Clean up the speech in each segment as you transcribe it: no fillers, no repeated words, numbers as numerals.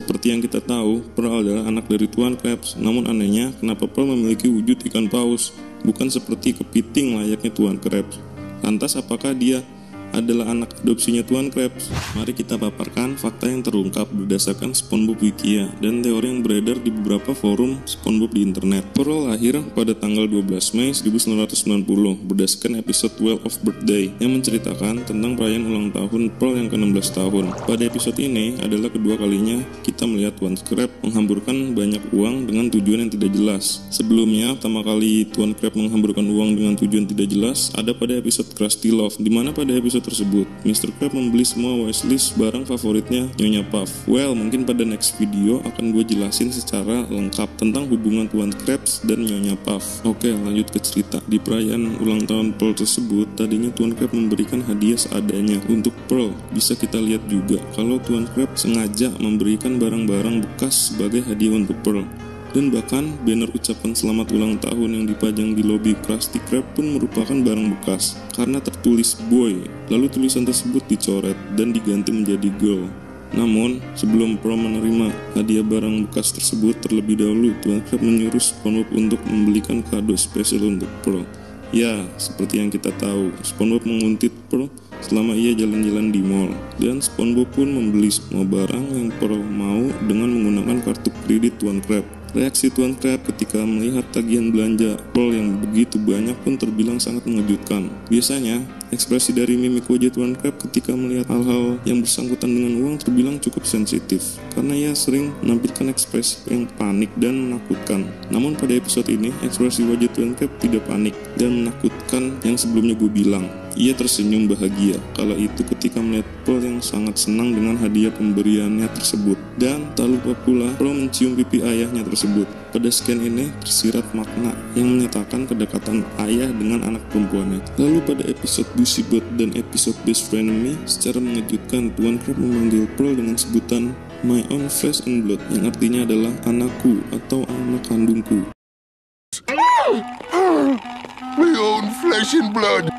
Seperti yang kita tahu, Pearl adalah anak dari Tuan Krabs. Namun anehnya, kenapa Pearl memiliki wujud ikan paus, bukan seperti kepiting layaknya Tuan Krabs? Lantas apakah dia adalah anak adopsinya Tuan Krabs? Mari kita paparkan fakta yang terungkap berdasarkan SpongeBob Wikia dan teori yang beredar di beberapa forum SpongeBob di internet. Pearl lahir pada tanggal 12 Mei 1990 berdasarkan episode Well of Birthday yang menceritakan tentang perayaan ulang tahun Pearl yang ke-16 tahun. Pada episode ini adalah kedua kalinya kita melihat Tuan Krabs menghamburkan banyak uang dengan tujuan yang tidak jelas. Sebelumnya, pertama kali Tuan Krabs menghamburkan uang dengan tujuan tidak jelas ada pada episode Krusty Love, di mana pada episode tersebut Mr. Krabs membeli semua wishlist barang favoritnya Nyonya Puff. Well, mungkin pada next video akan gue jelasin secara lengkap tentang hubungan Tuan Krabs dan Nyonya Puff. Oke, lanjut ke cerita. Di perayaan ulang tahun Pearl tersebut, tadinya Tuan Krabs memberikan hadiah seadanya untuk Pearl. Bisa kita lihat juga kalau Tuan Krabs sengaja memberikan barang-barang bekas sebagai hadiah untuk Pearl. Dan bahkan banner ucapan selamat ulang tahun yang dipajang di lobi Krusty Krab pun merupakan barang bekas karena tertulis boy, lalu tulisan tersebut dicoret dan diganti menjadi girl. Namun, sebelum Pearl menerima hadiah barang bekas tersebut, terlebih dahulu Tuan Krab menyuruh SpongeBob untuk membelikan kado spesial untuk Pearl. Ya, seperti yang kita tahu, SpongeBob menguntit Pearl selama ia jalan-jalan di mall, dan SpongeBob pun membeli semua barang yang Pearl mau dengan menggunakan kartu kredit Tuan Krab. Reaksi Tuan Krab ketika melihat tagihan belanja Pearl yang begitu banyak pun terbilang sangat mengejutkan. Biasanya, ekspresi dari mimik wajah Tuan Krab ketika melihat hal-hal yang bersangkutan dengan uang terbilang cukup sensitif, karena ia sering menampilkan ekspresi yang panik dan menakutkan. Namun pada episode ini, ekspresi wajah Tuan Krab tidak panik dan menakutkan yang sebelumnya gue bilang. Ia tersenyum bahagia kala itu ketika melihat Pearl yang sangat senang dengan hadiah pemberiannya tersebut. Dan tak lupa pula Pearl mencium pipi ayahnya tersebut. Pada scan ini tersirat makna yang menyatakan kedekatan ayah dengan anak perempuannya. Lalu pada episode Busy Bird dan episode Best Friend Me, secara mengejutkan Tuan Krab memanggil Pearl dengan sebutan My Own Flesh and Blood, yang artinya adalah anakku atau anak kandungku. My own flesh and blood.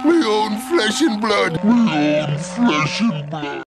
My own flesh and blood. My own flesh and blood.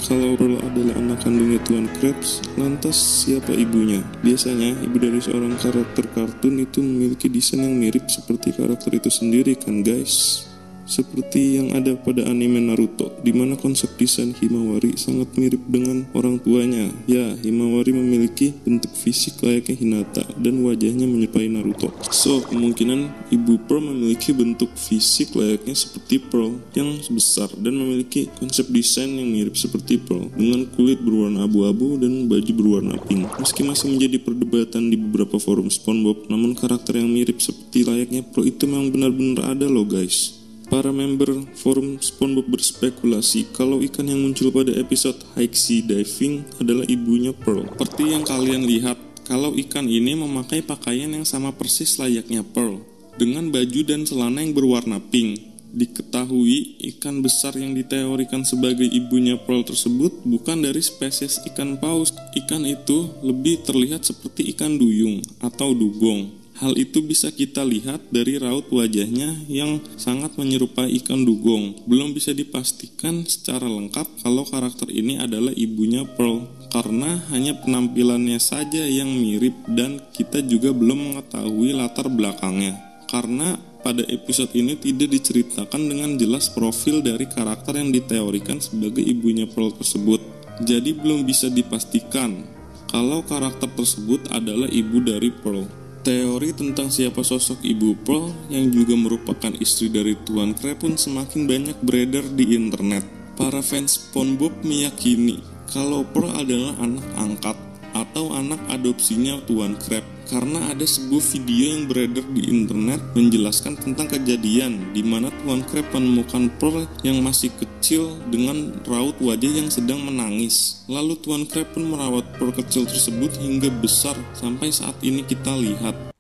Kalau Pearl adalah anak kandungnya Tuan Krabs, lantas siapa ibunya? Biasanya, ibu dari seorang karakter kartun itu memiliki desain yang mirip seperti karakter itu sendiri kan guys? Seperti yang ada pada anime Naruto, di mana konsep desain Himawari sangat mirip dengan orang tuanya. Ya, Himawari memiliki bentuk fisik layaknya Hinata dan wajahnya menyerupai Naruto. So, kemungkinan ibu Pearl memiliki bentuk fisik layaknya seperti Pearl yang besar dan memiliki konsep desain yang mirip seperti Pearl dengan kulit berwarna abu-abu dan baju berwarna pink. Meski masih menjadi perdebatan di beberapa forum SpongeBob, namun karakter yang mirip seperti layaknya Pearl itu memang benar-benar ada loh guys. Para member forum SpongeBob berspekulasi kalau ikan yang muncul pada episode High Sea Diving adalah ibunya Pearl. Seperti yang kalian lihat, kalau ikan ini memakai pakaian yang sama persis layaknya Pearl, dengan baju dan celana yang berwarna pink. Diketahui ikan besar yang diteorikan sebagai ibunya Pearl tersebut bukan dari spesies ikan paus. Ikan itu lebih terlihat seperti ikan duyung atau dugong. Hal itu bisa kita lihat dari raut wajahnya yang sangat menyerupai ikan dugong. Belum bisa dipastikan secara lengkap kalau karakter ini adalah ibunya Pearl, karena hanya penampilannya saja yang mirip dan kita juga belum mengetahui latar belakangnya. Karena pada episode ini tidak diceritakan dengan jelas profil dari karakter yang diteorikan sebagai ibunya Pearl tersebut. Jadi belum bisa dipastikan kalau karakter tersebut adalah ibu dari Pearl. Teori tentang siapa sosok ibu Pearl yang juga merupakan istri dari Tuan Krab pun semakin banyak beredar di internet. Para fans SpongeBob meyakini kalau Pearl adalah anak angkat atau anak adopsinya Tuan Krab, karena ada sebuah video yang beredar di internet menjelaskan tentang kejadian di mana Tuan Krab menemukan Pearl yang masih kecil dengan raut wajah yang sedang menangis. Lalu Tuan Krab pun merawat Pearl kecil tersebut hingga besar sampai saat ini kita lihat.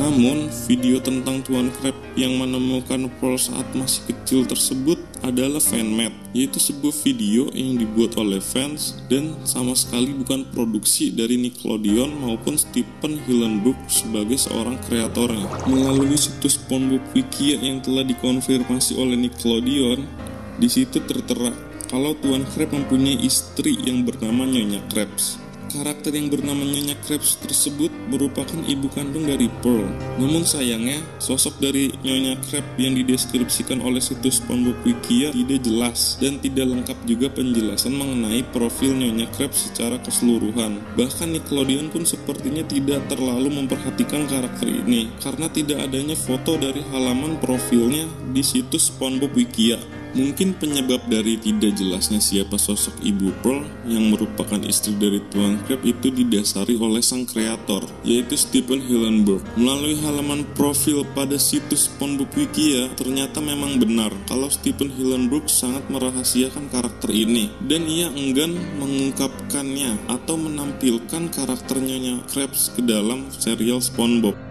Namun, video tentang Tuan Crab yang menemukan Pearl saat masih kecil tersebut adalah fan-made, yaitu sebuah video yang dibuat oleh fans dan sama sekali bukan produksi dari Nickelodeon maupun Stephen Hillenburg sebagai seorang kreatornya. Melalui situs SpongeBob Wikia yang telah dikonfirmasi oleh Nickelodeon, di situ tertera kalau Tuan Crab mempunyai istri yang bernama Nyonya Krabs. Karakter yang bernama Nyonya Krabs tersebut merupakan ibu kandung dari Pearl. Namun sayangnya, sosok dari Nyonya Krabs yang dideskripsikan oleh situs SpongeBob Wikia tidak jelas dan tidak lengkap juga penjelasan mengenai profil Nyonya Krabs secara keseluruhan. Bahkan Nickelodeon pun sepertinya tidak terlalu memperhatikan karakter ini karena tidak adanya foto dari halaman profilnya di situs SpongeBob Wikia. Mungkin penyebab dari tidak jelasnya siapa sosok Ibu Pearl yang merupakan istri dari Tuan Crab itu didasari oleh sang kreator, yaitu Stephen Hillenburg. Melalui halaman profil pada situs SpongeBob Wikia, ternyata memang benar kalau Stephen Hillenburg sangat merahasiakan karakter ini, dan ia enggan mengungkapkannya atau menampilkan karakter Nyonya Krabs ke dalam serial SpongeBob.